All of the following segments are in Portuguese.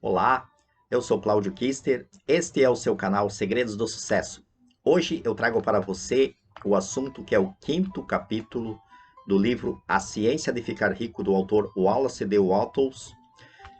Olá, eu sou Cláudio Kister, este é o seu canal Segredos do Sucesso. Hoje eu trago para você o assunto que é o quinto capítulo do livro A Ciência de Ficar Rico, do autor Wallace D. Wattles,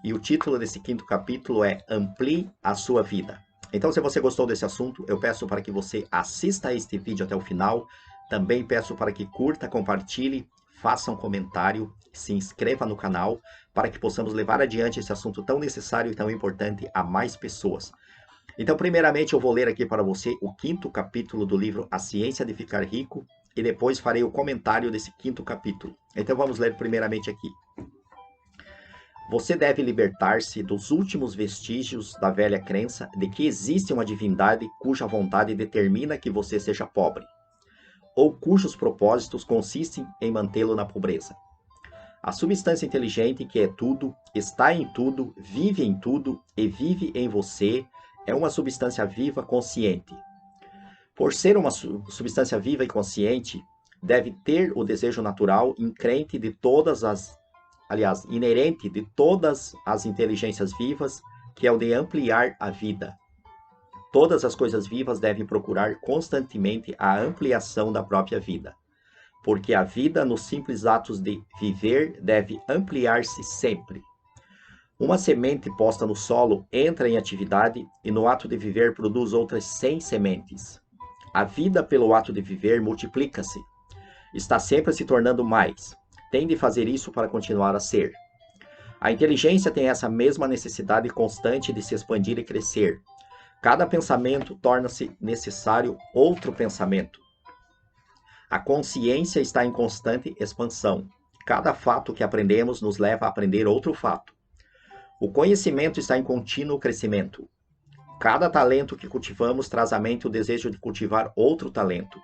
e o título desse quinto capítulo é Amplie a Sua Vida. Então, se você gostou desse assunto, eu peço para que você assista a este vídeo até o final, também peço para que curta, compartilhe, faça um comentário, se inscreva no canal, para que possamos levar adiante esse assunto tão necessário e tão importante a mais pessoas. Então, primeiramente, eu vou ler aqui para você o quinto capítulo do livro A Ciência de Ficar Rico, e depois farei o comentário desse quinto capítulo. Então, vamos ler primeiramente aqui. Você deve libertar-se dos últimos vestígios da velha crença de que existe uma divindade cuja vontade determina que você seja pobre, ou cujos propósitos consistem em mantê-lo na pobreza. A substância inteligente, que é tudo, está em tudo, vive em tudo e vive em você, é uma substância viva consciente. Por ser uma substância viva e consciente, deve ter o desejo natural incrente de todas as, aliás, inerente de todas as inteligências vivas, que é o de ampliar a vida. Todas as coisas vivas devem procurar constantemente a ampliação da própria vida, porque a vida, nos simples atos de viver, deve ampliar-se sempre. Uma semente posta no solo entra em atividade e no ato de viver produz outras 100 sementes. A vida, pelo ato de viver, multiplica-se. Está sempre se tornando mais. Tem de fazer isso para continuar a ser. A inteligência tem essa mesma necessidade constante de se expandir e crescer. Cada pensamento torna-se necessário outro pensamento. A consciência está em constante expansão. Cada fato que aprendemos nos leva a aprender outro fato. O conhecimento está em contínuo crescimento. Cada talento que cultivamos traz à mente o desejo de cultivar outro talento.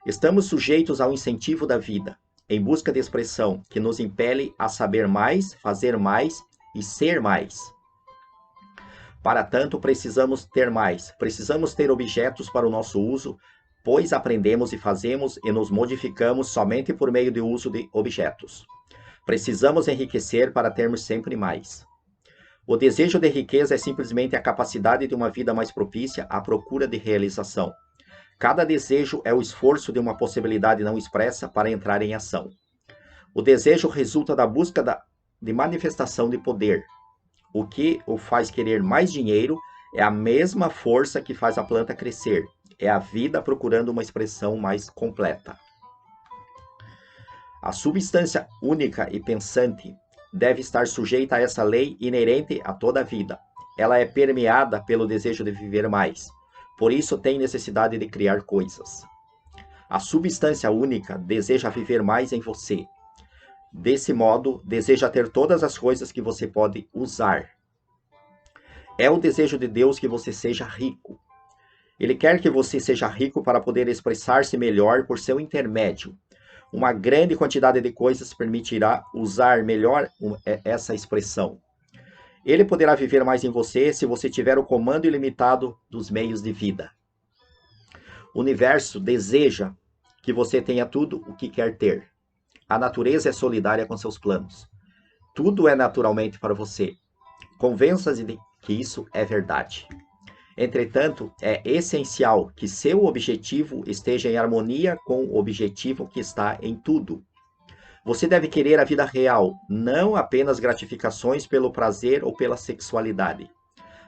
Estamos sujeitos ao incentivo da vida, em busca de expressão, que nos impele a saber mais, fazer mais e ser mais. Para tanto, precisamos ter mais, precisamos ter objetos para o nosso uso, pois aprendemos e fazemos e nos modificamos somente por meio do uso de objetos. Precisamos enriquecer para termos sempre mais. O desejo de riqueza é simplesmente a capacidade de uma vida mais propícia à procura de realização. Cada desejo é o esforço de uma possibilidade não expressa para entrar em ação. O desejo resulta da busca de manifestação de poder. O que o faz querer mais dinheiro é a mesma força que faz a planta crescer. É a vida procurando uma expressão mais completa. A substância única e pensante deve estar sujeita a essa lei inerente a toda a vida. Ela é permeada pelo desejo de viver mais. Por isso tem necessidade de criar coisas. A substância única deseja viver mais em você. Desse modo, deseja ter todas as coisas que você pode usar. É o desejo de Deus que você seja rico. Ele quer que você seja rico para poder expressar-se melhor por seu intermédio. Uma grande quantidade de coisas permitirá usar melhor essa expressão. Ele poderá viver mais em você se você tiver o comando ilimitado dos meios de vida. O universo deseja que você tenha tudo o que quer ter. A natureza é solidária com seus planos. Tudo é naturalmente para você. Convença-se de que isso é verdade. Entretanto, é essencial que seu objetivo esteja em harmonia com o objetivo que está em tudo. Você deve querer a vida real, não apenas gratificações pelo prazer ou pela sexualidade.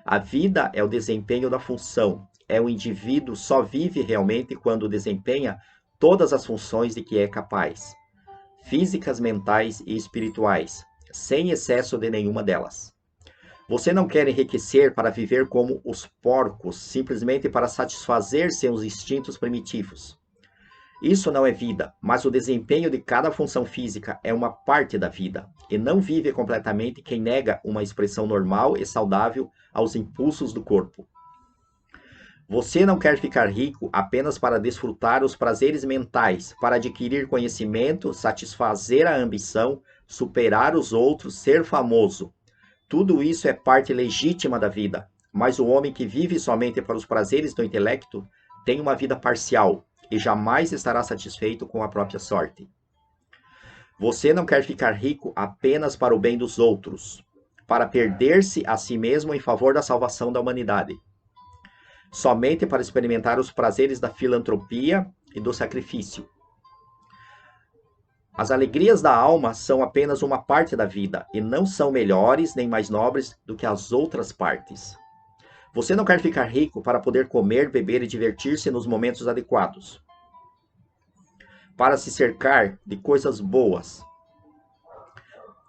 A vida é o desempenho da função. O indivíduo só vive realmente quando desempenha todas as funções de que é capaz, físicas, mentais e espirituais, sem excesso de nenhuma delas. Você não quer enriquecer para viver como os porcos, simplesmente para satisfazer seus instintos primitivos. Isso não é vida, mas o desempenho de cada função física é uma parte da vida, e não vive completamente quem nega uma expressão normal e saudável aos impulsos do corpo. Você não quer ficar rico apenas para desfrutar os prazeres mentais, para adquirir conhecimento, satisfazer a ambição, superar os outros, ser famoso. Tudo isso é parte legítima da vida, mas o homem que vive somente para os prazeres do intelecto tem uma vida parcial e jamais estará satisfeito com a própria sorte. Você não quer ficar rico apenas para o bem dos outros. para perder-se a si mesmo em favor da salvação da humanidade, somente para experimentar os prazeres da filantropia e do sacrifício. As alegrias da alma são apenas uma parte da vida e não são melhores nem mais nobres do que as outras partes. Você não quer ficar rico para poder comer, beber e divertir-se nos momentos adequados, para se cercar de coisas boas,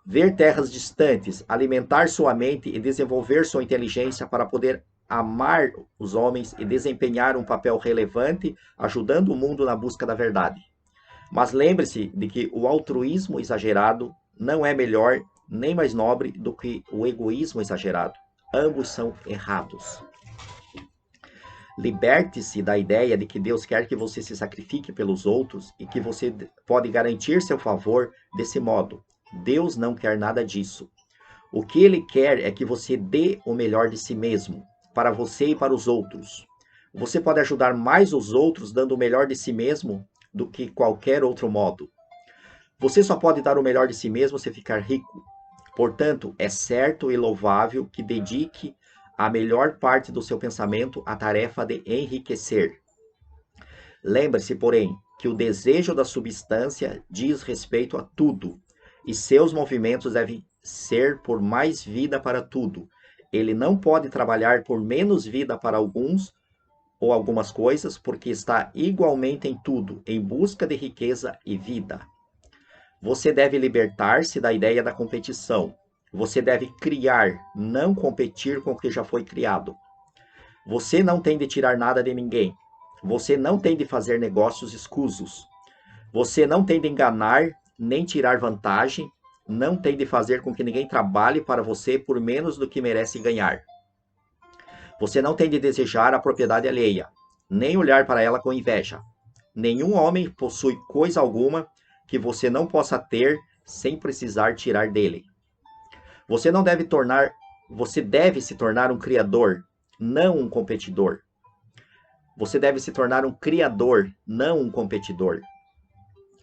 ver terras distantes, alimentar sua mente e desenvolver sua inteligência para poder amar os homens e desempenhar um papel relevante, ajudando o mundo na busca da verdade. Mas lembre-se de que o altruísmo exagerado não é melhor nem mais nobre do que o egoísmo exagerado. Ambos são errados. Liberte-se da ideia de que Deus quer que você se sacrifique pelos outros e que você pode garantir seu favor desse modo. Deus não quer nada disso. O que Ele quer é que você dê o melhor de si mesmo, para você e para os outros. Você pode ajudar mais os outros dando o melhor de si mesmo do que qualquer outro modo. Você só pode dar o melhor de si mesmo se ficar rico. Portanto, é certo e louvável que dedique a melhor parte do seu pensamento à tarefa de enriquecer. Lembre-se, porém, que o desejo da substância diz respeito a tudo, e seus movimentos devem ser por mais vida para tudo. Ele não pode trabalhar por menos vida para alguns ou algumas coisas, porque está igualmente em tudo, em busca de riqueza e vida. Você deve libertar-se da ideia da competição. Você deve criar, não competir com o que já foi criado. Você não tem de tirar nada de ninguém. Você não tem de fazer negócios escusos. Você não tem de enganar, nem tirar vantagem. Não tem de fazer com que ninguém trabalhe para você por menos do que merece ganhar. Você não tem de desejar a propriedade alheia, nem olhar para ela com inveja. Nenhum homem possui coisa alguma que você não possa ter sem precisar tirar dele. Você deve se tornar um criador, não um competidor. Você deve se tornar um criador, não um competidor.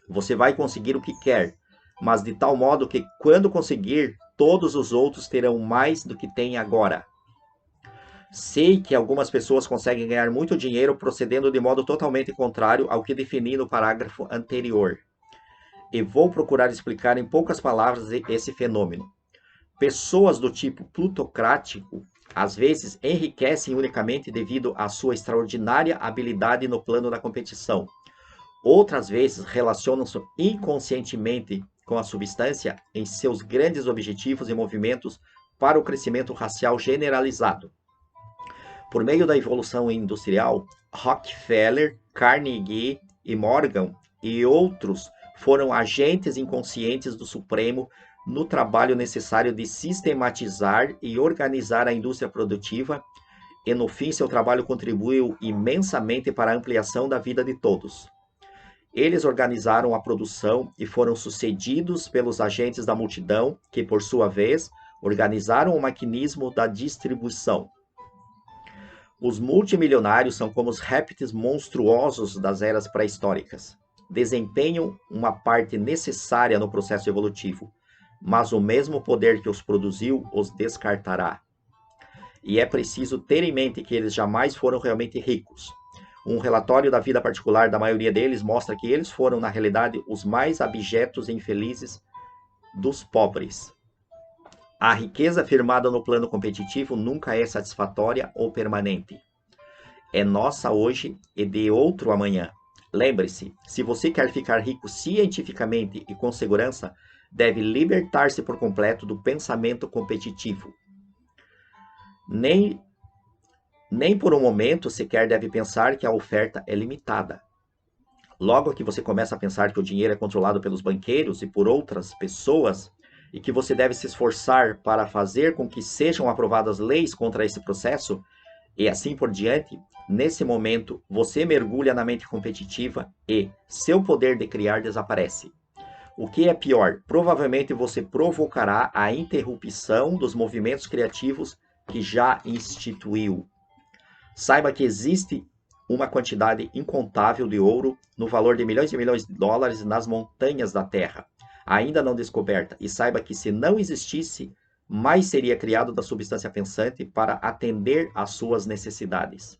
Você vai conseguir o que quer, mas de tal modo que, quando conseguir, todos os outros terão mais do que têm agora. Sei que algumas pessoas conseguem ganhar muito dinheiro procedendo de modo totalmente contrário ao que defini no parágrafo anterior. E vou procurar explicar em poucas palavras esse fenômeno. Pessoas do tipo plutocrático às vezes enriquecem unicamente devido à sua extraordinária habilidade no plano da competição. Outras vezes relacionam-se inconscientemente com a substância em seus grandes objetivos e movimentos para o crescimento racial generalizado. Por meio da evolução industrial, Rockefeller, Carnegie e Morgan e outros foram agentes inconscientes do Supremo no trabalho necessário de sistematizar e organizar a indústria produtiva, e no fim seu trabalho contribuiu imensamente para a ampliação da vida de todos. Eles organizaram a produção e foram sucedidos pelos agentes da multidão, que por sua vez organizaram o maquinismo da distribuição. Os multimilionários são como os répteis monstruosos das eras pré-históricas. Desempenham uma parte necessária no processo evolutivo, mas o mesmo poder que os produziu os descartará. E é preciso ter em mente que eles jamais foram realmente ricos. Um relatório da vida particular da maioria deles mostra que eles foram, na realidade, os mais abjetos e infelizes dos pobres. A riqueza firmada no plano competitivo nunca é satisfatória ou permanente. É nossa hoje e de outro amanhã. Lembre-se, se você quer ficar rico cientificamente e com segurança, deve libertar-se por completo do pensamento competitivo. Nem por um momento sequer deve pensar que a oferta é limitada. Logo que você começa a pensar que o dinheiro é controlado pelos banqueiros e por outras pessoas, e que você deve se esforçar para fazer com que sejam aprovadas leis contra esse processo, e assim por diante, nesse momento você mergulha na mente competitiva e seu poder de criar desaparece. O que é pior, provavelmente você provocará a interrupção dos movimentos criativos que já instituiu. Saiba que existe uma quantidade incontável de ouro no valor de milhões e milhões de dólares nas montanhas da Terra, ainda não descoberta, e saiba que se não existisse, mais seria criado da substância pensante para atender às suas necessidades.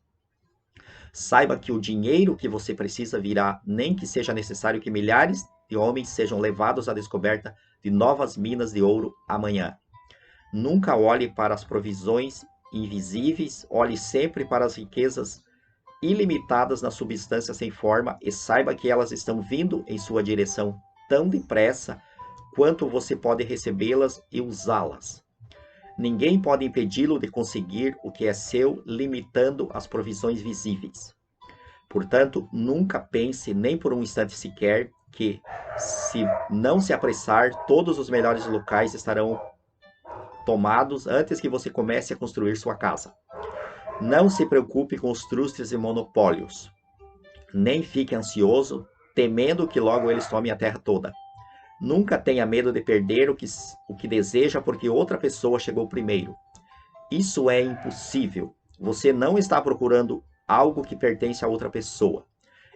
Saiba que o dinheiro que você precisa virá, nem que seja necessário que milhares de homens sejam levados à descoberta de novas minas de ouro amanhã. Nunca olhe para as provisões invisíveis, olhe sempre para as riquezas ilimitadas na substância sem forma e saiba que elas estão vindo em sua direção tão depressa quanto você pode recebê-las e usá-las. Ninguém pode impedi-lo de conseguir o que é seu, limitando as provisões visíveis. Portanto, nunca pense nem por um instante sequer que, se não se apressar, todos os melhores locais estarão tomados antes que você comece a construir sua casa. Não se preocupe com os trustes e monopólios, nem fique ansioso, temendo que logo eles tomem a terra toda. Nunca tenha medo de perder o que deseja porque outra pessoa chegou primeiro. Isso é impossível. Você não está procurando algo que pertence a outra pessoa.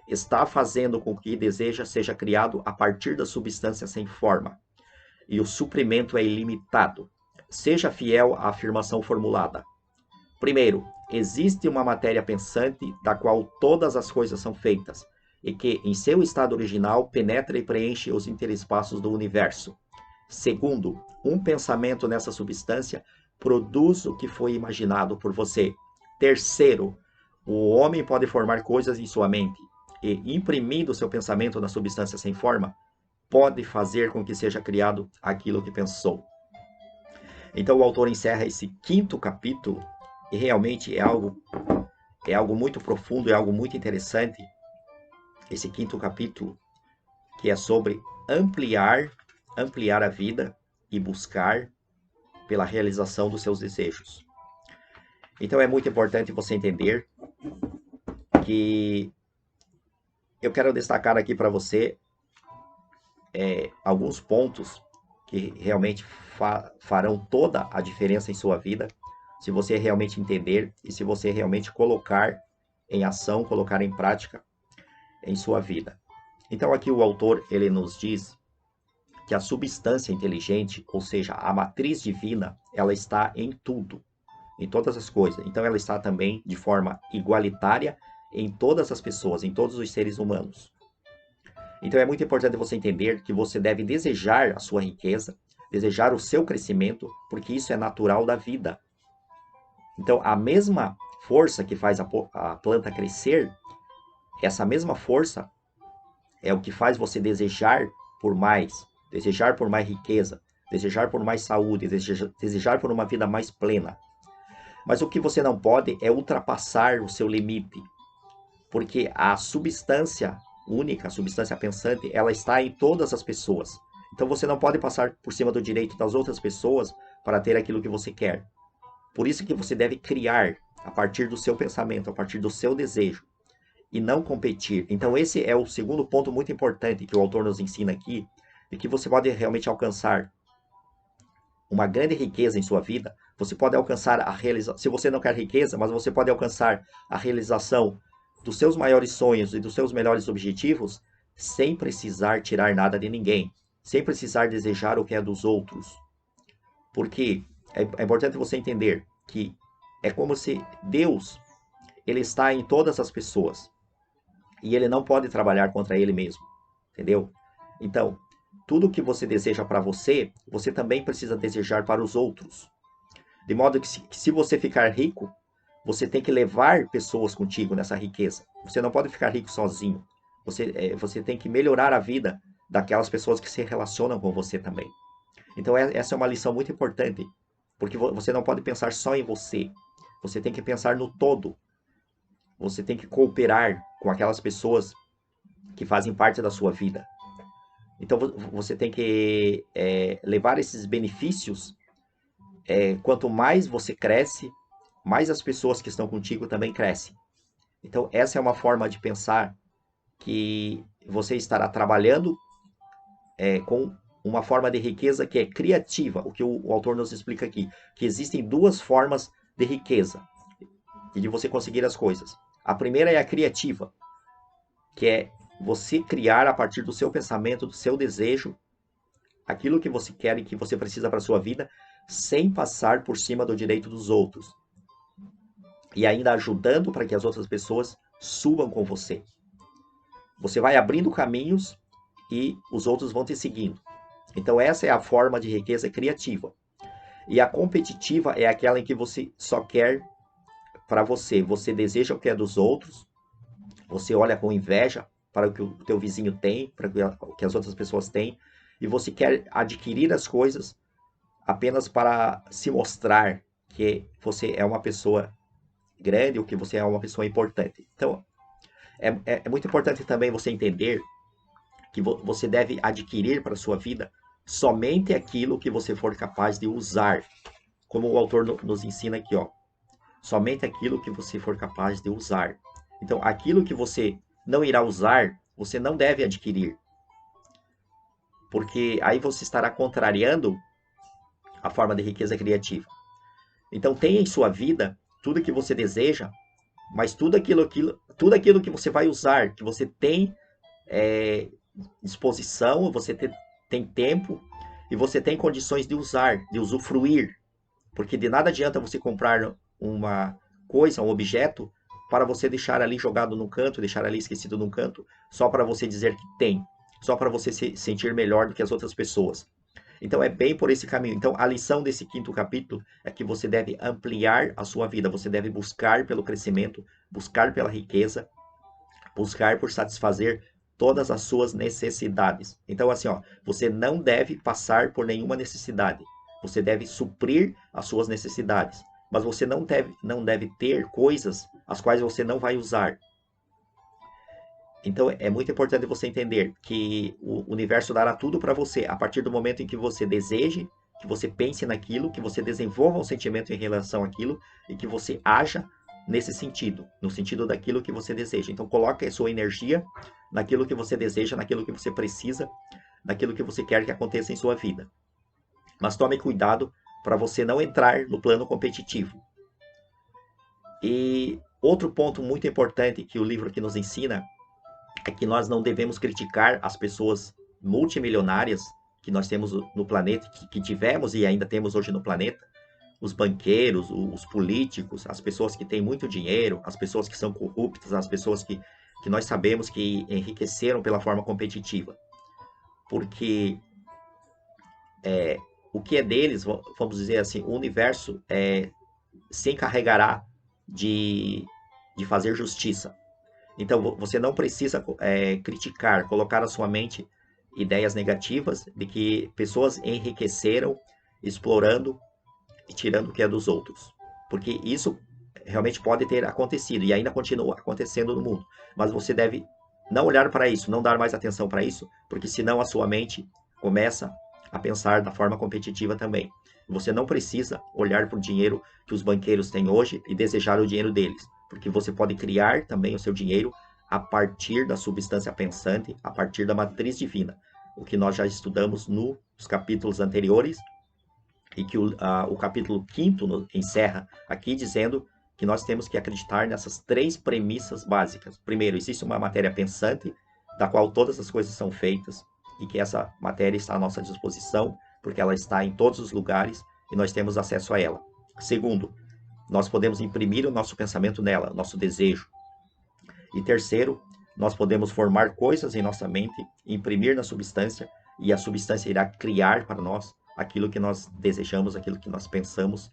Está fazendo com que o que deseja seja criado a partir da substância sem forma. E o suprimento é ilimitado. Seja fiel à afirmação formulada. Primeiro, existe uma matéria pensante da qual todas as coisas são feitas, e que, em seu estado original, penetra e preenche os interespaços do universo. Segundo, um pensamento nessa substância produz o que foi imaginado por você. Terceiro, o homem pode formar coisas em sua mente, e, imprimindo seu pensamento na substância sem forma, pode fazer com que seja criado aquilo que pensou. Então o autor encerra esse 5º capítulo, e realmente é algo muito profundo, é algo muito interessante, esse 5º capítulo, que é sobre ampliar a vida e buscar pela realização dos seus desejos. Então é muito importante você entender que eu quero destacar aqui para você alguns pontos que realmente farão toda a diferença em sua vida, se você realmente entender e se você realmente colocar em ação, colocar em prática em sua vida. Então aqui o autor ele nos diz que a substância inteligente, ou seja, a matriz divina, ela está em tudo, em todas as coisas. Então ela está também de forma igualitária em todas as pessoas, em todos os seres humanos. Então é muito importante você entender que você deve desejar a sua riqueza, desejar o seu crescimento, porque isso é natural da vida. Então a mesma força que faz a planta crescer, essa mesma força é o que faz você desejar por mais riqueza, desejar por mais saúde, desejar por uma vida mais plena. Mas o que você não pode é ultrapassar o seu limite, porque a substância única, a substância pensante, ela está em todas as pessoas. Então você não pode passar por cima do direito das outras pessoas para ter aquilo que você quer. Por isso que você deve criar a partir do seu pensamento, a partir do seu desejo, e não competir. Então esse é o segundo ponto muito importante que o autor nos ensina aqui, de que você pode realmente alcançar uma grande riqueza em sua vida. Você pode alcançar a realização, se você não quer riqueza, mas você pode alcançar a realização dos seus maiores sonhos e dos seus melhores objetivos, sem precisar tirar nada de ninguém, sem precisar desejar o que é dos outros. Porque é importante você entender que é como se Deus, ele está em todas as pessoas, e ele não pode trabalhar contra ele mesmo, entendeu? Então, tudo que você deseja para você, você também precisa desejar para os outros. De modo que se você ficar rico, você tem que levar pessoas contigo nessa riqueza. Você não pode ficar rico sozinho. Você tem que melhorar a vida daquelas pessoas que se relacionam com você também. Então essa é uma lição muito importante, porque você não pode pensar só em você. Você tem que pensar no todo. Você tem que cooperar com aquelas pessoas que fazem parte da sua vida. Então você tem que levar esses benefícios. Quanto mais você cresce, mais as pessoas que estão contigo também crescem. Então essa é uma forma de pensar que você estará trabalhando com uma forma de riqueza que é criativa, o que o autor nos explica aqui, que existem duas formas de riqueza e de você conseguir as coisas. A primeira é a criativa, que é você criar a partir do seu pensamento, do seu desejo, aquilo que você quer e que você precisa para a sua vida, sem passar por cima do direito dos outros. E ainda ajudando para que as outras pessoas subam com você. Você vai abrindo caminhos e os outros vão te seguindo. Então essa é a forma de riqueza criativa. E a competitiva é aquela em que você só quer para você. Você deseja o que é dos outros, você olha com inveja para o que o teu vizinho tem, para o que as outras pessoas têm, e você quer adquirir as coisas apenas para se mostrar que você é uma pessoa grande ou que você é uma pessoa importante. Então, é muito importante também você entender que você deve adquirir para a sua vida somente aquilo que você for capaz de usar. Como o autor nos ensina aqui, ó. Somente aquilo que você for capaz de usar. Então, aquilo que você não irá usar, você não deve adquirir. Porque aí você estará contrariando a forma de riqueza criativa. Então, tenha em sua vida tudo que você deseja, mas tudo aquilo que você vai usar, que você tem disposição, você tem tempo e você tem condições de usar, de usufruir. Porque de nada adianta você comprar uma coisa, um objeto, para você deixar ali jogado num canto, deixar ali esquecido num canto, só para você dizer que tem, só para você se sentir melhor do que as outras pessoas. Então é bem por esse caminho. Então a lição desse 5º capítulo é que você deve ampliar a sua vida, você deve buscar pelo crescimento, buscar pela riqueza, buscar por satisfazer todas as suas necessidades. Então assim, ó, você não deve passar por nenhuma necessidade. Você deve suprir as suas necessidades, mas você não deve ter coisas as quais você não vai usar. Então é muito importante você entender que o universo dará tudo para você a partir do momento em que você deseje, que você pense naquilo, que você desenvolva um sentimento em relação àquilo e que você haja nesse sentido, no sentido daquilo que você deseja. Então coloque a sua energia naquilo que você deseja, naquilo que você precisa, naquilo que você quer que aconteça em sua vida. Mas tome cuidado para você não entrar no plano competitivo. E outro ponto muito importante que o livro aqui nos ensina é que nós não devemos criticar as pessoas multimilionárias que nós temos no planeta, que tivemos e ainda temos hoje no planeta, os banqueiros, os políticos, as pessoas que têm muito dinheiro, as pessoas que são corruptas, as pessoas que nós sabemos que enriqueceram pela forma competitiva. Porque o que é deles, vamos dizer assim, o universo se encarregará de fazer justiça. Então, você não precisa criticar, colocar na sua mente ideias negativas de que pessoas enriqueceram explorando e tirando o que é dos outros. Porque isso realmente pode ter acontecido e ainda continua acontecendo no mundo. Mas você deve não olhar para isso, não dar mais atenção para isso, porque senão a sua mente começa a pensar da forma competitiva também. Você não precisa olhar para o dinheiro que os banqueiros têm hoje e desejar o dinheiro deles, porque você pode criar também o seu dinheiro a partir da substância pensante, a partir da matriz divina, o que nós já estudamos nos capítulos anteriores, e que o capítulo 5º encerra aqui dizendo que nós temos que acreditar nessas 3 premissas básicas. Primeiro, existe uma matéria pensante, da qual todas as coisas são feitas, e que essa matéria está à nossa disposição, porque ela está em todos os lugares e nós temos acesso a ela. Segundo, nós podemos imprimir o nosso pensamento nela, nosso desejo. E terceiro, nós podemos formar coisas em nossa mente, imprimir na substância, e a substância irá criar para nós aquilo que nós desejamos, aquilo que nós pensamos,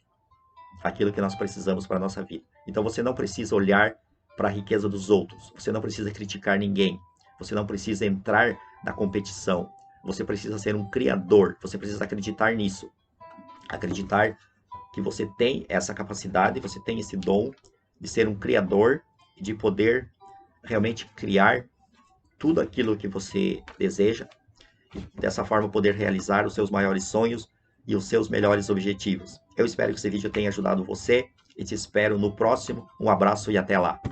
aquilo que nós precisamos para a nossa vida. Então você não precisa olhar para a riqueza dos outros, você não precisa criticar ninguém, você não precisa entrar na competição, você precisa ser um criador, você precisa acreditar nisso, acreditar que você tem essa capacidade, você tem esse dom de ser um criador e de poder realmente criar tudo aquilo que você deseja e dessa forma poder realizar os seus maiores sonhos e os seus melhores objetivos. Eu espero que esse vídeo tenha ajudado você e te espero no próximo. Um abraço e até lá!